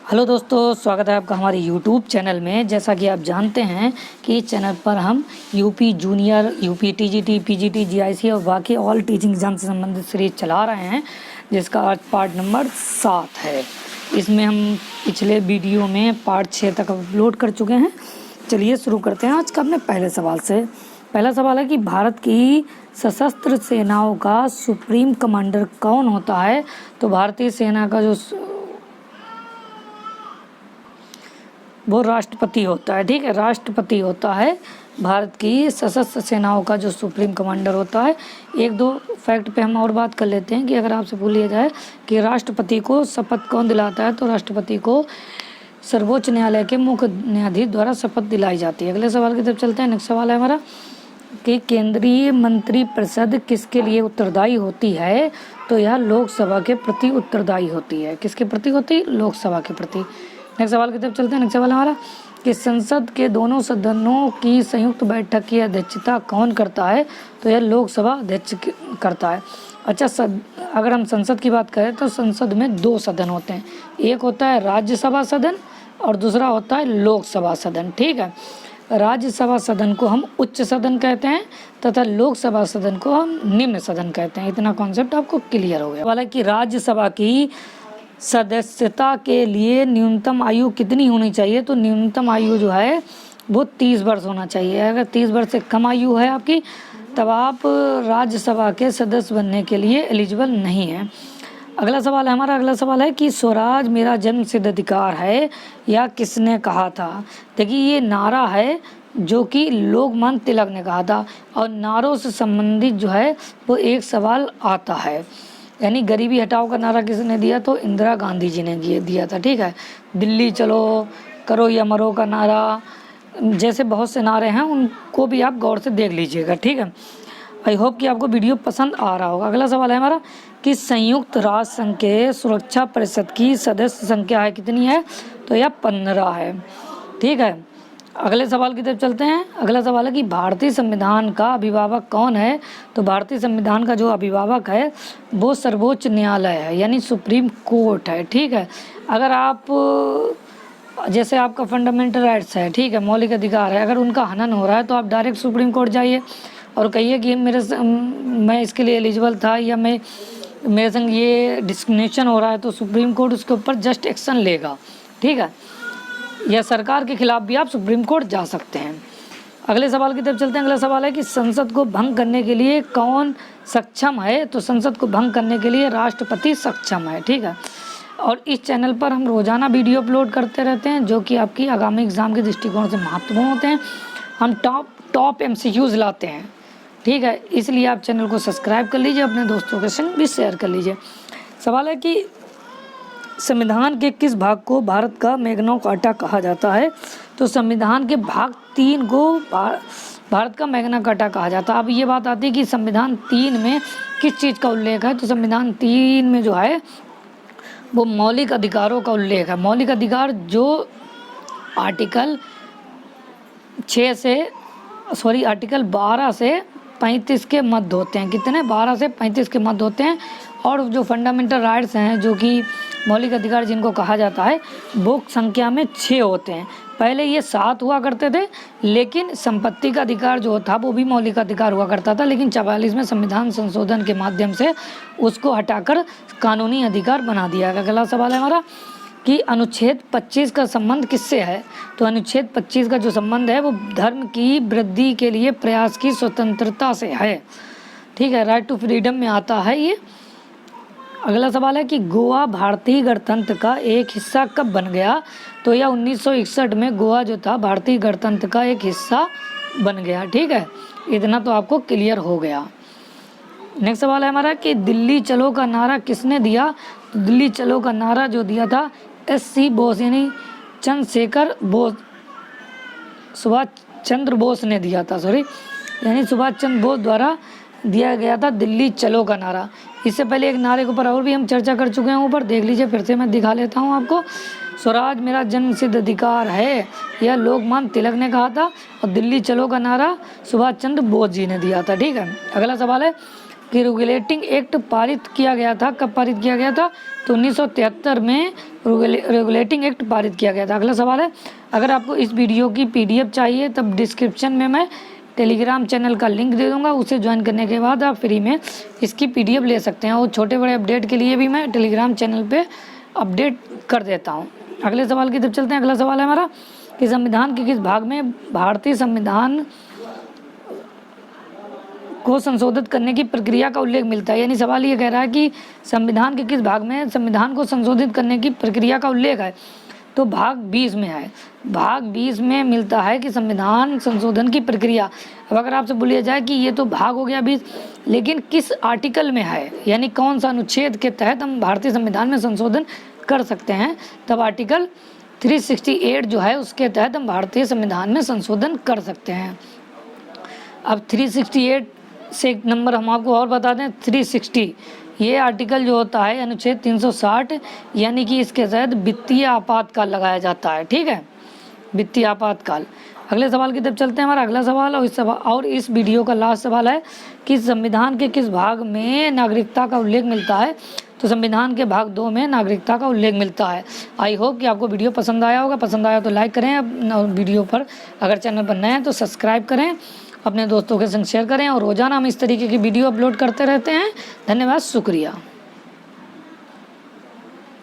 Hello दोस्तों, स्वागत है आपका हमारे YouTube चैनल में। जैसा कि आप जानते हैं कि इस चैनल पर हम UP junior, UP TGT, PGT, GIC और बाकी ऑल टीचिंग एग्जाम से संबंधित सीरीज चला रहे हैं, जिसका आज पार्ट नंबर 7 है। इसमें हम पिछले वीडियो में पार्ट 6 तक अपलोड कर चुके हैं। चलिए शुरू करते हैं आज का अपने पहले सवाल से। पहला सवाल है कि भारत की सशस्त्र सेनाओं का सुप्रीम कमांडर कौन होता है? तो भारतीय सेना का जो वो राष्ट्रपति होता है। ठीक है, राष्ट्रपति होता है भारत की सशस्त्र सेनाओं का जो सुप्रीम कमांडर होता है। एक दो फैक्ट पे हम और बात कर लेते हैं कि अगर आपसे पूछ लिया जाए कि राष्ट्रपति को शपथ कौन दिलाता है, तो राष्ट्रपति को सर्वोच्च न्यायालय के मुख्य न्यायाधीश द्वारा शपथ दिलाई जाती है। अगले सवाल की तरफ चलते हैं। नेक्स्ट सवाल है हमारा कि केंद्रीय मंत्रिपरिषद किसके लिए उत्तरदायी होती है? तो यह लोकसभा के प्रति उत्तरदायी होती है। किसके प्रति होती है? लोकसभा के प्रति। नेक्स्ट सवाल की तरफ चलते हैं। नेक्स्ट सवाल हमारा कि संसद के दोनों सदनों की संयुक्त बैठक की अध्यक्षता कौन करता है? तो यह लोकसभा अध्यक्ष करता है। अच्छा, अगर हम संसद की बात करें तो संसद में 2 सदन होते हैं। एक होता है राज्यसभा सदन और दूसरा होता है लोकसभा सदन। ठीक है, राज्यसभा सदन को हम उच्च सदन कहते हैं तथा लोकसभा सदन को हम निम्न सदन कहते हैं। इतना कॉन्सेप्ट आपको क्लियर हो गया। वाला कि राज्यसभा की सदस्यता के लिए न्यूनतम आयु कितनी होनी चाहिए? तो न्यूनतम आयु जो है वो 30 वर्ष होना चाहिए। अगर 30 वर्ष से कम आयु है आपकी, तब आप राज्यसभा के सदस्य बनने के लिए एलिजिबल नहीं है। अगला सवाल है हमारा। अगला सवाल है कि स्वराज मेरा जन्मसिद्ध अधिकार है, या किसने कहा था? देखिए, ये नारा है जो कि लोकमान्य तिलक ने कहा था, और नारों से संबंधित जो है वो एक सवाल आता है। यानी गरीबी हटाओ का नारा किसने दिया? तो इंदिरा गांधी जी ने दिया था। ठीक है, दिल्ली चलो, करो या मरो का नारा, जैसे बहुत से नारे हैं, उनको भी आप गौर से देख लीजिएगा। ठीक है, आई होप कि आपको वीडियो पसंद आ रहा होगा। अगला सवाल है हमारा कि संयुक्त राष्ट्र संघ के सुरक्षा परिषद की सदस्य संख्या है कितनी है? तो यह 15 है। ठीक है, अगले सवाल की तरफ चलते हैं। अगला सवाल है कि भारतीय संविधान का अभिभावक कौन है? तो भारतीय संविधान का जो अभिभावक है वो सर्वोच्च न्यायालय है, यानी सुप्रीम कोर्ट है। ठीक है, अगर आप जैसे आपका फंडामेंटल राइट्स है, ठीक है, मौलिक अधिकार है, अगर उनका हनन हो रहा है तो आप डायरेक्ट सुप्रीम कोर्ट जाइए और कहिए कि मैं इसके लिए एलिजिबल था, या मेरे संग ये डिस्क्रिमिनेशन हो रहा है, तो सुप्रीम कोर्ट उसके ऊपर जस्ट एक्शन लेगा। ठीक है, या सरकार के खिलाफ भी आप सुप्रीम कोर्ट जा सकते हैं। अगले सवाल की तरफ चलते हैं। अगला सवाल है कि संसद को भंग करने के लिए कौन सक्षम है? तो संसद को भंग करने के लिए राष्ट्रपति सक्षम है। ठीक है, और इस चैनल पर हम रोज़ाना वीडियो अपलोड करते रहते हैं जो कि आपकी आगामी एग्ज़ाम के दृष्टिकोण से महत्वपूर्ण होते हैं। हम टॉप MCQs लाते हैं। ठीक है, इसलिए आप चैनल को सब्सक्राइब कर लीजिए, अपने दोस्तों के संग भी शेयर कर लीजिए। सवाल है कि संविधान के किस भाग को भारत का मैग्ना कार्टा कहा जाता है? तो संविधान के भाग 3 को भारत का मैग्ना कार्टा कहा जाता है। अब ये बात आती है कि संविधान 3 में किस चीज़ का उल्लेख है? तो संविधान 3 में जो है वो मौलिक अधिकारों का उल्लेख है। मौलिक अधिकार जो आर्टिकल 12 से 35 के मध्य होते हैं। कितने? 12 से 35 के मध्य होते हैं। और जो फंडामेंटल राइट्स हैं, जो कि मौलिक अधिकार जिनको कहा जाता है, वो संख्या में 6 होते हैं। पहले ये 7 हुआ करते थे, लेकिन संपत्ति का अधिकार जो था वो भी मौलिक अधिकार हुआ करता था, लेकिन 44 में संविधान संशोधन के माध्यम से उसको हटाकर कानूनी अधिकार बना दिया गया। अगला सवाल है हमारा कि अनुच्छेद 25 का संबंध किससे है? तो अनुच्छेद 25 का जो संबंध है वो धर्म की वृद्धि के लिए प्रयास की स्वतंत्रता से है। ठीक है, राइट टू फ्रीडम में आता है ये। अगला सवाल है कि गोवा भारतीय गणतंत्र का एक हिस्सा कब बन गया? तो यह 1961 में गोवा जो था भारतीय गणतंत्र का एक हिस्सा बन गया। ठीक है, इतना तो आपको क्लियर हो गया। नेक्स्ट सवाल है हमारा कि दिल्ली चलो का नारा किसने दिया? तो दिल्ली चलो का नारा जो दिया था SC बोस, यानी सुभाष चंद्र बोस ने दिया था। यानी सुभाष चंद्र बोस द्वारा दिया गया था दिल्ली चलो का नारा। इससे पहले एक नारे के ऊपर और भी हम चर्चा कर चुके हैं, ऊपर देख लीजिए, फिर से मैं दिखा लेता हूँ आपको। स्वराज मेरा जन्मसिद्ध अधिकार है, यह लोकमान्य तिलक ने कहा था, और दिल्ली चलो का नारा सुभाष चंद्र बोस जी ने दिया था। ठीक है, अगला सवाल है कि रेगुलेटिंग एक्ट पारित किया गया था। कब पारित किया गया था? तो 1973 में रेगुलेटिंग एक्ट पारित किया गया था। अगला सवाल है, अगर आपको इस वीडियो की PDF चाहिए तब डिस्क्रिप्शन में मैं टेलीग्राम चैनल का लिंक दे दूंगा, उसे ज्वाइन करने के बाद आप फ्री में इसकी PDF ले सकते हैं और छोटे बड़े अपडेट के लिए भी मैं टेलीग्राम चैनल पे अपडेट कर देता हूँ। अगले सवाल की तरफ चलते हैं। अगला सवाल है हमारा कि संविधान के किस भाग में भारतीय संविधान को संशोधित करने की प्रक्रिया का उल्लेख मिलता है। यानी सवाल ये कह रहा है कि संविधान के किस भाग में संविधान को संशोधित करने की प्रक्रिया का उल्लेख है। तो भाग 20 में है। भाग 20 में मिलता है कि संविधान संशोधन की प्रक्रिया। अब अगर आपसे बोलिया जाए कि ये तो भाग हो गया 20, लेकिन किस आर्टिकल में है, यानी कौन सा अनुच्छेद के तहत हम भारतीय संविधान में संशोधन कर सकते हैं, तब आर्टिकल 368 जो है उसके तहत हम भारतीय संविधान में संशोधन कर सकते हैं। अब 368 से एक नंबर हम आपको और बता दें, 360 ये आर्टिकल जो होता है अनुच्छेद 360, यानी कि इसके तहत वित्तीय आपातकाल लगाया जाता है। ठीक है, वित्तीय आपातकाल। अगले सवाल की तरफ चलते हैं। हमारा अगला सवाल और इस वीडियो का लास्ट सवाल है कि संविधान के किस भाग में नागरिकता का उल्लेख मिलता है। तो संविधान के भाग 2 में नागरिकता का उल्लेख मिलता है। आई होप कि आपको वीडियो पसंद आया होगा। पसंद आया तो लाइक करें, वीडियो पर अगर चैनल पर नए हैं तो सब्सक्राइब करें, अपने दोस्तों के संग शेयर करें और रोज़ाना हम इस तरीके की वीडियो अपलोड करते रहते हैं। धन्यवाद, शुक्रिया।